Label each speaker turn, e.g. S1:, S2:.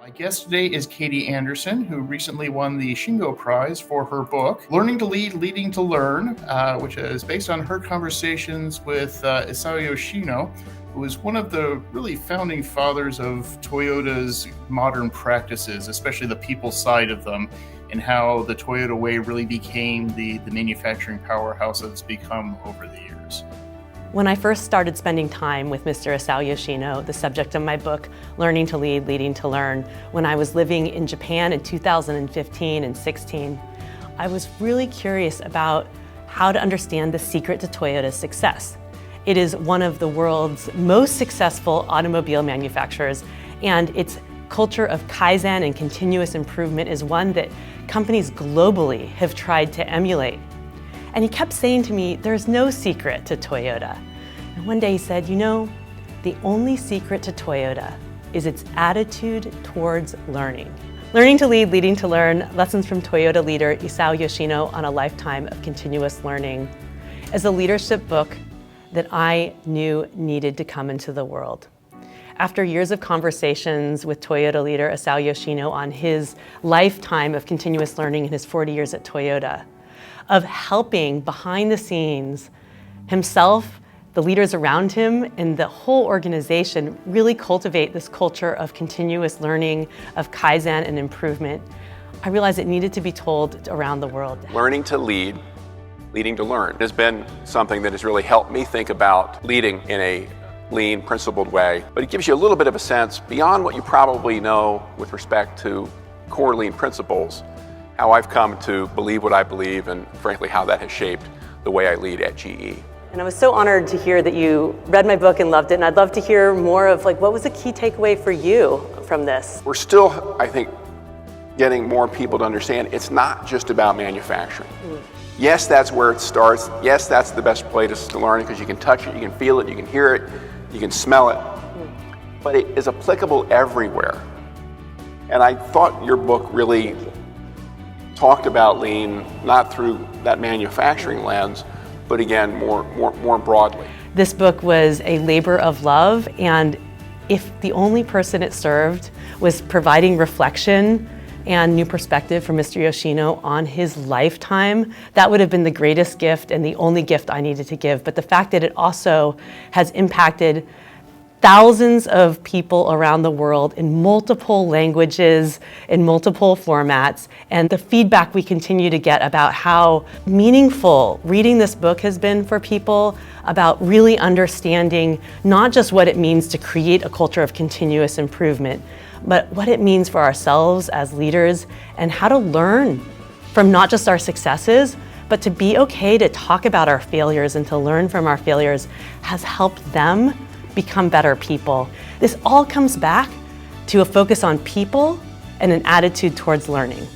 S1: My guest today is Katie Anderson, who recently won the Shingo Prize for her book, Learning to Lead, Leading to Learn, which is based on her conversations with Isao Yoshino, who is one of the really founding fathers of Toyota's modern practices, especially the people side of them, and how the Toyota way really became the manufacturing powerhouse that it's become over the years.
S2: When I first started spending time with Mr. Isao Yoshino, the subject of my book, Learning to Lead, Leading to Learn, when I was living in Japan in 2015 and 16, I was really curious about how to understand the secret to Toyota's success. It is one of the world's most successful automobile manufacturers, and its culture of Kaizen and continuous improvement is one that companies globally have tried to emulate. And he kept saying to me, there's no secret to Toyota. And one day he said, you know, the only secret to Toyota is its attitude towards learning. Learning to Lead, Leading to Learn, Lessons from Toyota Leader Isao Yoshino on a Lifetime of Continuous Learning is a leadership book that I knew needed to come into the world. After years of conversations with Toyota leader Isao Yoshino on his lifetime of continuous learning in his 40 years at Toyota, of helping behind the scenes himself, the leaders around him, and the whole organization really cultivate this culture of continuous learning, of Kaizen and improvement, I realized it needed to be told around the world.
S3: Learning to lead, leading to learn has been something that has really helped me think about leading in a lean, principled way. But it gives you a little bit of a sense beyond what you probably know with respect to core lean principles, how I've come to believe what I believe, and frankly how that has shaped the way I lead at GE.
S2: And I was so honored to hear that you read my book and loved it, and I'd love to hear more of what was the key takeaway for you from this?
S3: We're still, I think, getting more people to understand it's not just about manufacturing. Yes, that's where it starts. Yes, that's the best place to learn because you can touch it, you can feel it, you can hear it, you can smell it. But it is applicable everywhere. And I thought your book really talked about lean, not through that manufacturing lens, but again, more broadly.
S2: This book was a labor of love, and if the only person it served was providing reflection and new perspective for Mr. Yoshino on his lifetime, that would have been the greatest gift and the only gift I needed to give. But the fact that it also has impacted thousands of people around the world in multiple languages, in multiple formats, and the feedback we continue to get about how meaningful reading this book has been for people, about really understanding not just what it means to create a culture of continuous improvement, but what it means for ourselves as leaders and how to learn from not just our successes, but to be okay to talk about our failures and to learn from our failures has helped them become better people. This all comes back to a focus on people and an attitude towards learning.